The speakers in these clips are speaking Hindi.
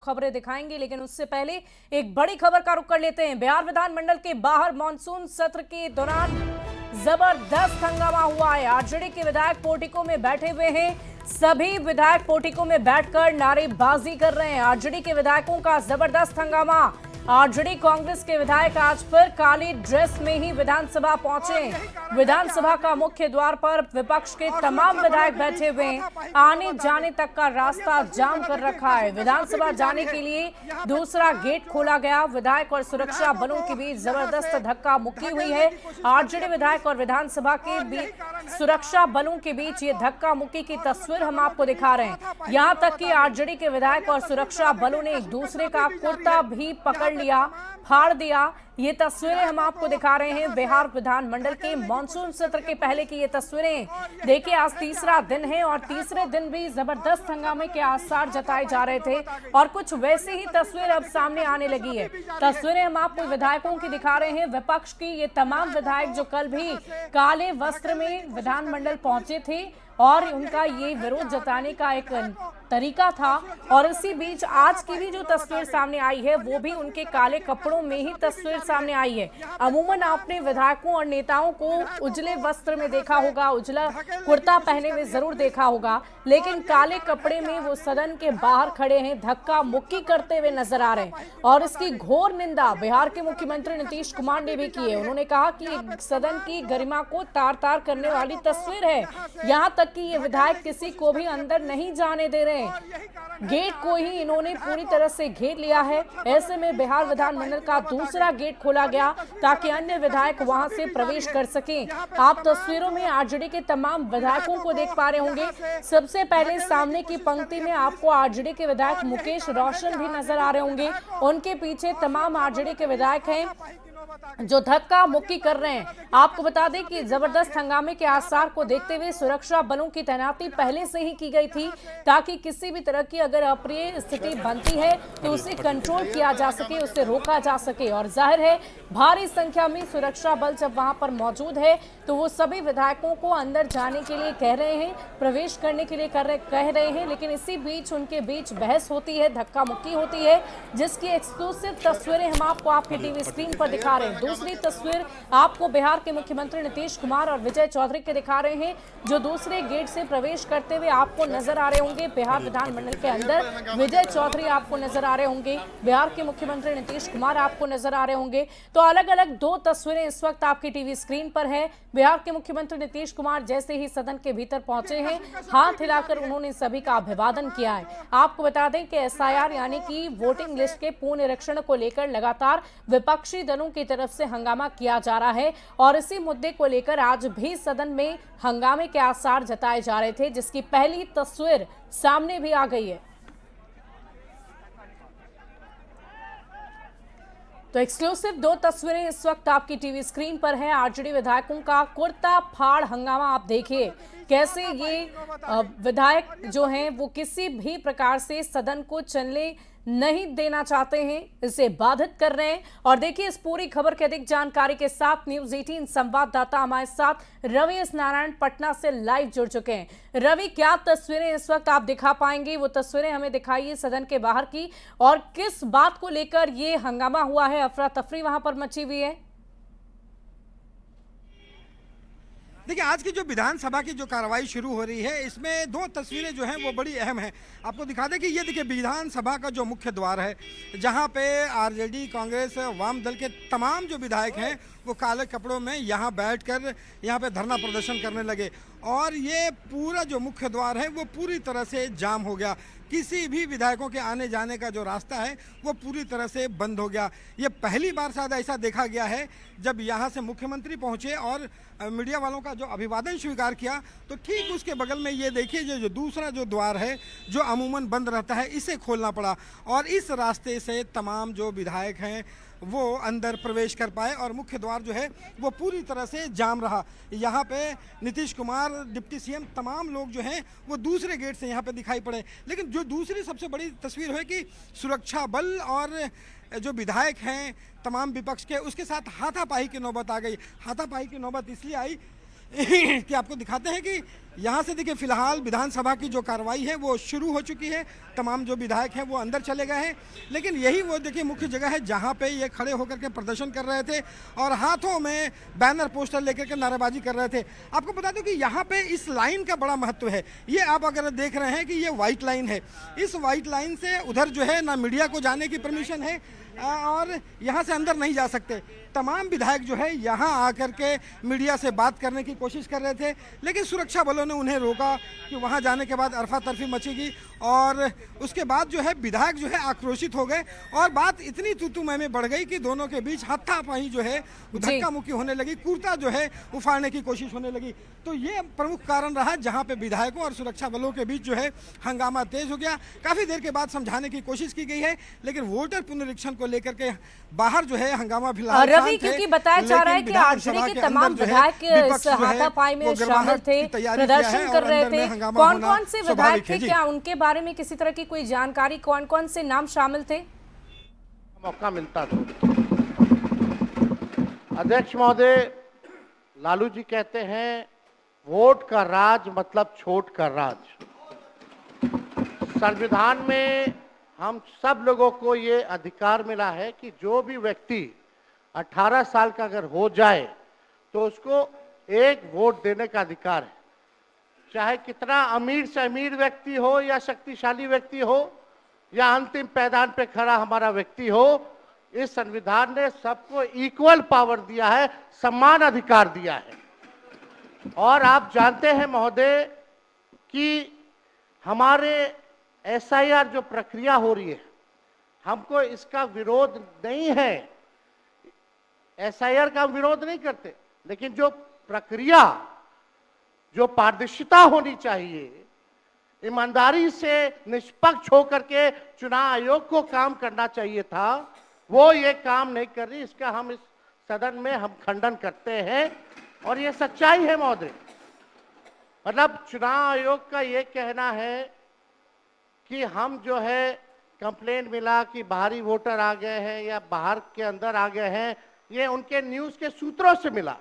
खबरें दिखाएंगे, लेकिन उससे पहले एक बड़ी खबर का रुख कर लेते हैं। बिहार विधानमंडल के बाहर मानसून सत्र के दौरान जबरदस्त हंगामा हुआ है। आरजेडी के विधायक पोर्टिको में बैठे हुए हैं। सभी विधायक पोर्टिको में बैठकर नारेबाजी कर रहे हैं। आरजेडी के विधायकों का जबरदस्त हंगामा। आरजेडी कांग्रेस के विधायक आज फिर काली ड्रेस में ही विधानसभा पहुंचे। विधानसभा का मुख्य द्वार पर विपक्ष के तमाम विधायक बैठे हुए हैं। आने जाने तक का रास्ता जाम कर रखा है। विधानसभा जाने के लिए दूसरा गेट खोला गया। विधायक और सुरक्षा बलों के बीच जबरदस्त धक्का मुक्की हुई है। आरजेडी विधायक और विधानसभा के बीच सुरक्षा बलों के बीच ये धक्का मुक्की की तस्वीर हम आपको दिखा रहे हैं। यहां तक कि आरजेडी के विधायक और सुरक्षा बलों ने एक दूसरे का कुर्ता भी पकड़ लिया, फाड़ दिया। ये तस्वीरें हम आपको दिखा रहे हैं बिहार विधानमंडल के मॉनसून सत्र के पहले की ये तस्वीरें। देखिए, आज तीसरा दिन है और तीसरे दिन भी जबरदस्त हंगामे के आसार जताए जा रहे थे और कुछ वैसे ही तस्वीर अब सामने आने लगी है। तस्वीरें हम आपको विधायकों की दिखा रहे हैं। विपक्ष की ये तमाम विधायक जो कल भी काले वस्त्र में विधानमंडल पहुंचे थे और उनका ये विरोध जताने का एक तरीका था, और इसी बीच आज की भी जो तस्वीर सामने आई है वो भी उनके काले कपड़ों में ही तस्वीर सामने आई है। अमूमन आपने विधायकों और नेताओं को उजले वस्त्र में देखा होगा, उजला कुर्ता पहने हुए जरूर देखा होगा, लेकिन काले कपड़े में वो सदन के बाहर खड़े हैं, धक्का मुक्की करते हुए नजर आ रहे हैं। और इसकी घोर निंदा बिहार के मुख्यमंत्री नीतीश कुमार ने भी की है। उन्होंने कहा कि सदन की गरिमा को तार तार करने वाली तस्वीर है। यहाँ तक कि ये विधायक किसी को भी अंदर नहीं जाने दे रहे हैं। गेट को ही इन्होंने पूरी तरह से घेर लिया है। ऐसे में बिहार विधानमंडल का दूसरा गेट खोला गया ताकि अन्य विधायक वहां से प्रवेश कर सकें। आप तस्वीरों में आरजेडी के तमाम विधायकों को देख पा रहे होंगे। सबसे पहले सामने की पंक्ति में आपको आरजेडी के विधायक मुकेश रोशन भी नजर आ रहे होंगे। उनके पीछे तमाम आरजेडी के विधायक हैं जो धक्का मुक्की कर रहे हैं। आपको बता दें कि जबरदस्त हंगामे के आसार को देखते हुए सुरक्षा बलों की तैनाती पहले से ही की गई थी ताकि किसी भी तरह की अगर अप्रिय स्थिति बनती है तो उसे कंट्रोल किया जा सके, उसे रोका जा सके। और जाहिर है भारी संख्या में सुरक्षा बल जब वहां पर मौजूद है तो वो सभी विधायकों को अंदर जाने के लिए कह रहे हैं, प्रवेश करने के लिए कह रहे हैं। लेकिन इसी बीच उनके बीच बहस होती है, धक्का मुक्की होती है, जिसकी एक्सक्लूसिव तस्वीरें हम आपको आपके टीवी स्क्रीन पर दिखा रहे हैं। दूसरी तस्वीर आपको बिहार के मुख्यमंत्री नीतीश कुमार और विजय चौधरी के दिखा रहे हैं जो दूसरे गेट से प्रवेश करते हुए आपको नजर आ रहे होंगे। बिहार विधानमंडल के अंदर विजय चौधरी आपको नजर आ रहे होंगे, बिहार के मुख्यमंत्री नीतीश कुमार आपको नजर आ रहे होंगे। तो अलग अलग दो तस्वीरें इस वक्त आपकी टीवी स्क्रीन पर है। बिहार के मुख्यमंत्री नीतीश कुमार जैसे ही सदन के भीतर पहुंचे हैं, हाथ हिलाकर उन्होंने सभी का अभिवादन किया है। आपको बता दें कि एसआईआर यानी कि वोटिंग लिस्ट के पुनरीक्षण को लेकर लगातार विपक्षी दलों की तरफ से हंगामा किया जा रहा है और इसी मुद्दे को लेकर आज भी सदन में हंगामे के आसार जताए जा रहे थे, जिसकी पहली तस्वीर सामने भी आ गई है। तो एक्सक्लूसिव दो तस्वीरें इस वक्त आपकी टीवी स्क्रीन पर है। आरजेडी विधायकों का कुर्ता फाड़ हंगामा आप देखिए कैसे ये विधायक जो हैं वो किसी भी प्रकार से सदन को चलने नहीं देना चाहते हैं, इसे बाधित कर रहे हैं। और देखिए, इस पूरी खबर की अधिक जानकारी के साथ न्यूज 18 संवाददाता हमारे साथ रवि एस नारायण पटना से लाइव जुड़ चुके हैं। रवि, क्या तस्वीरें इस वक्त आप दिखा पाएंगे? वो तस्वीरें हमें दिखाइए सदन के बाहर की, और किस बात को लेकर ये हंगामा हुआ है, अफरा तफरी वहां पर मची हुई है। देखिए, आज की जो विधानसभा की जो कार्रवाई शुरू हो रही है इसमें दो तस्वीरें जो हैं वो बड़ी अहम हैं। आपको दिखा दें कि ये देखिए विधानसभा का जो मुख्य द्वार है जहां पे आरजेडी, कांग्रेस, वाम दल के तमाम जो विधायक हैं वो काले कपड़ों में यहाँ बैठकर यहाँ पे धरना प्रदर्शन करने लगे और ये पूरा जो मुख्य द्वार है वो पूरी तरह से जाम हो गया। किसी भी विधायकों के आने जाने का जो रास्ता है वो पूरी तरह से बंद हो गया। ये पहली बार शायद ऐसा देखा गया है जब यहाँ से मुख्यमंत्री पहुँचे और मीडिया वालों का जो अभिवादन स्वीकार किया तो ठीक उसके बगल में ये देखिए जो दूसरा जो द्वार है जो अमूमन बंद रहता है इसे खोलना पड़ा और इस रास्ते से तमाम जो विधायक हैं वो अंदर प्रवेश कर पाए और मुख्य द्वार जो है वो पूरी तरह से जाम रहा। यहाँ पे नीतीश कुमार, डिप्टी सीएम, तमाम लोग जो हैं वो दूसरे गेट से यहाँ पे दिखाई पड़े। लेकिन जो दूसरी सबसे बड़ी तस्वीर है कि सुरक्षा बल और जो विधायक हैं तमाम विपक्ष के, उसके साथ हाथापाई की नौबत आ गई। हाथापाई की नौबत इसलिए आई कि आपको दिखाते हैं कि यहाँ से देखिए फिलहाल विधानसभा की जो कार्रवाई है वो शुरू हो चुकी है। तमाम जो विधायक हैं वो अंदर चले गए हैं, लेकिन यही वो देखिए मुख्य जगह है जहाँ पे ये खड़े होकर के प्रदर्शन कर रहे थे और हाथों में बैनर पोस्टर लेकर के नारेबाजी कर रहे थे। आपको बता दूं कि यहाँ पे इस लाइन का बड़ा महत्व है। ये आप अगर देख रहे हैं कि ये व्हाइट लाइन है, इस व्हाइट लाइन से उधर जो है ना मीडिया को जाने की परमिशन है और यहाँ से अंदर नहीं जा सकते। तमाम विधायक जो है यहाँ आकर के मीडिया से बात करने की कोशिश कर रहे थे, लेकिन सुरक्षा बलों ने उन्हें रोका कि वहाँ जाने के बाद अरफा तरफी मचेगी और उसके बाद जो है विधायक जो है आक्रोशित हो गए और बात इतनी तू में बढ़ गई कि दोनों के बीच हाथापाई जो है धक्का मुक्की होने लगी, कुर्ता जो है उफाड़ने की कोशिश होने लगी। तो ये प्रमुख कारण रहा जहाँ पे विधायकों और सुरक्षा बलों के बीच जो है हंगामा तेज हो गया। काफी देर के बाद समझाने की कोशिश की गई है, लेकिन वोटर पुनरीक्षण को लेकर के बाहर जो है हंगामा फिलहाल रवि, क्योंकि बताया जा रहा है कि आरजेडी के तमाम विधायक इस हाथापाई में शामिल थे, प्रदर्शन कर रहे थे। कौन कौन से विधायक थे, क्या उनके बारे में किसी तरह की कोई जानकारी, कौन कौन से नाम शामिल थे? मौका मिलता तो। अध्यक्ष महोदय, लालू जी कहते हैं वोट का राज मतलब छोट का राज। संविधान में हम सब लोगों को ये अधिकार मिला है कि जो भी व्यक्ति 18 साल का अगर हो जाए तो उसको एक वोट देने का अधिकार है, चाहे कितना अमीर से अमीर व्यक्ति हो या शक्तिशाली व्यक्ति हो या अंतिम पैदान पे खड़ा हमारा व्यक्ति हो। इस संविधान ने सबको इक्वल पावर दिया है, समान अधिकार दिया है। और आप जानते हैं महोदय कि हमारे एसआईआर जो प्रक्रिया हो रही है, हमको इसका विरोध नहीं है, एसआईआर का विरोध नहीं करते, लेकिन जो प्रक्रिया, जो पारदर्शिता होनी चाहिए, ईमानदारी से निष्पक्ष होकर के चुनाव आयोग को काम करना चाहिए था, वो ये काम नहीं कर रही। इसका हम इस सदन में हम खंडन करते हैं और ये सच्चाई है महोदय। मतलब चुनाव आयोग का ये कहना है कि हम जो है कंप्लेंट मिला कि बाहरी वोटर आ गए हैं या बाहर के अंदर आ गए हैं, ये उनके न्यूज के सूत्रों से मिला।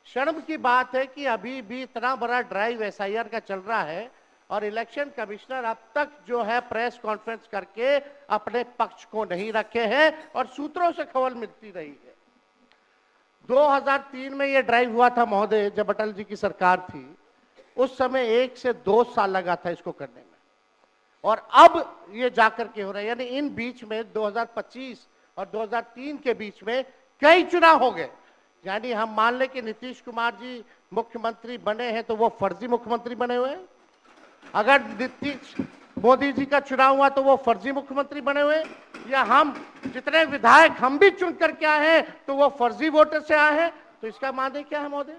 शर्म की बात है कि अभी भी इतना बड़ा ड्राइव एसआईआर का चल रहा है और इलेक्शन कमिश्नर अब तक जो है प्रेस कॉन्फ्रेंस करके अपने पक्ष को नहीं रखे हैं और सूत्रों से खबर मिलती रही है। 2003 में ये ड्राइव हुआ था महोदय, जब अटल जी की सरकार थी, उस समय 1 से 2 साल लगा था इसको करने में, और अब ये जाकर के हो रहा है। यानी इन बीच में 2025 और 2003 के बीच में कई चुनाव हो गए। यानी हम मान लें कि नीतीश कुमार जी मुख्यमंत्री बने हैं तो वो फर्जी मुख्यमंत्री बने हुए हैं। अगर नीतीश मोदी जी का चुनाव हुआ तो वो फर्जी मुख्यमंत्री बने हुए, या हम जितने विधायक हम भी चुन करके आए हैं तो वो फर्जी वोटर से आए हैं। तो इसका माने क्या है महोदय?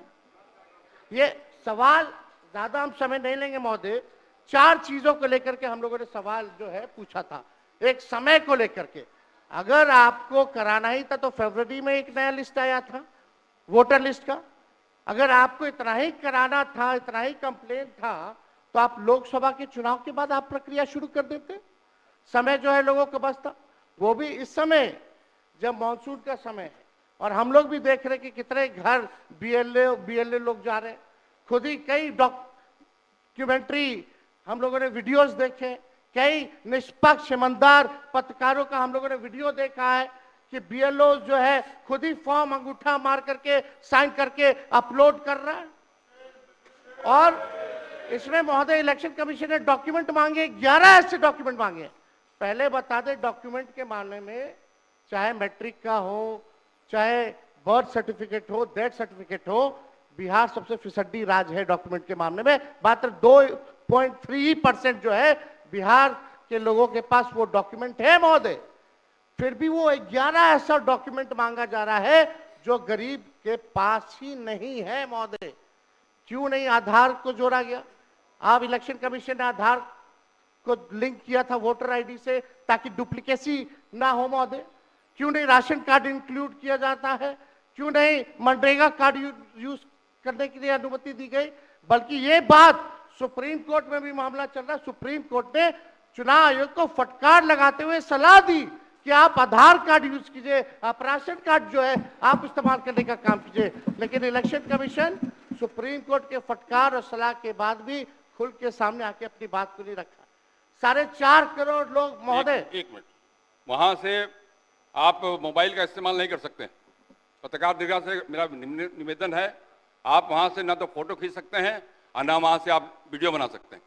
ये सवाल ज्यादा हम समय नहीं लेंगे महोदय। 4 चीजों को लेकर के हम लोगों ने सवाल जो है पूछा था। एक समय को लेकर के, अगर आपको कराना ही था तो फरवरी में एक नया लिस्ट आया था वोटर लिस्ट का। अगर आपको इतना ही कराना था, इतना ही कंप्लेंट था, तो आप लोकसभा के चुनाव के बाद आप प्रक्रिया शुरू कर देते। समय जो है लोगों के पास था, वो भी इस समय जब मानसून का समय है और हम लोग भी देख रहे कि कितने घर बीएलए लोग जा रहे हैं। खुद ही कई डॉक्यूमेंट्री हम लोगों ने वीडियोस देखे, कई निष्पक्ष ईमानदार पत्रकारों का हम लोगों ने वीडियो देखा है कि बीएलओ जो है खुद ही फॉर्म अंगूठा मार करके साइन करके अपलोड कर रहा है। और इसमें महोदय इलेक्शन कमीशन ने डॉक्यूमेंट मांगे, 11 ऐसे डॉक्यूमेंट मांगे। पहले बता दें, डॉक्यूमेंट के मामले में चाहे मैट्रिक का हो, चाहे बर्थ सर्टिफिकेट हो, डेथ सर्टिफिकेट हो, बिहार सबसे फिसड्डी राज्य है डॉक्यूमेंट के मामले में। मात्र 2.3% जो है बिहार के लोगों के पास वो डॉक्यूमेंट है महोदय। फिर भी वो 11 ऐसा डॉक्यूमेंट मांगा जा रहा है जो गरीब के पास ही नहीं है महोदय। क्यों नहीं आधार को जोड़ा गया? आप इलेक्शन कमीशन ने आधार को लिंक किया था वोटर आईडी से ताकि डुप्लीकेसी ना हो महोदय। क्यों नहीं राशन कार्ड इंक्लूड किया जाता है? क्यों नहीं मनरेगा कार्ड यूज करने के लिए अनुमति दी गई? बल्कि ये बात सुप्रीम कोर्ट में भी मामला चल रहा है। सुप्रीम कोर्ट ने चुनाव आयोग को फटकार लगाते हुए सलाह दी कि आप आधार कार्ड यूज कीजिए, आप राशन कार्ड जो है आप इस्तेमाल करने का काम कीजिए। लेकिन इलेक्शन कमीशन सुप्रीम कोर्ट के फटकार और सलाह के बाद भी खुल के सामने आके अपनी बात को नहीं रखा। 4.5 करोड़ लोग महोदय। एक मिनट, वहां से आप मोबाइल का इस्तेमाल नहीं कर सकते। पत्रकार दीर्घा से मेरा निवेदन है, आप वहां से ना तो फोटो खींच सकते हैं और ना वहां से आप वीडियो बना सकते हैं।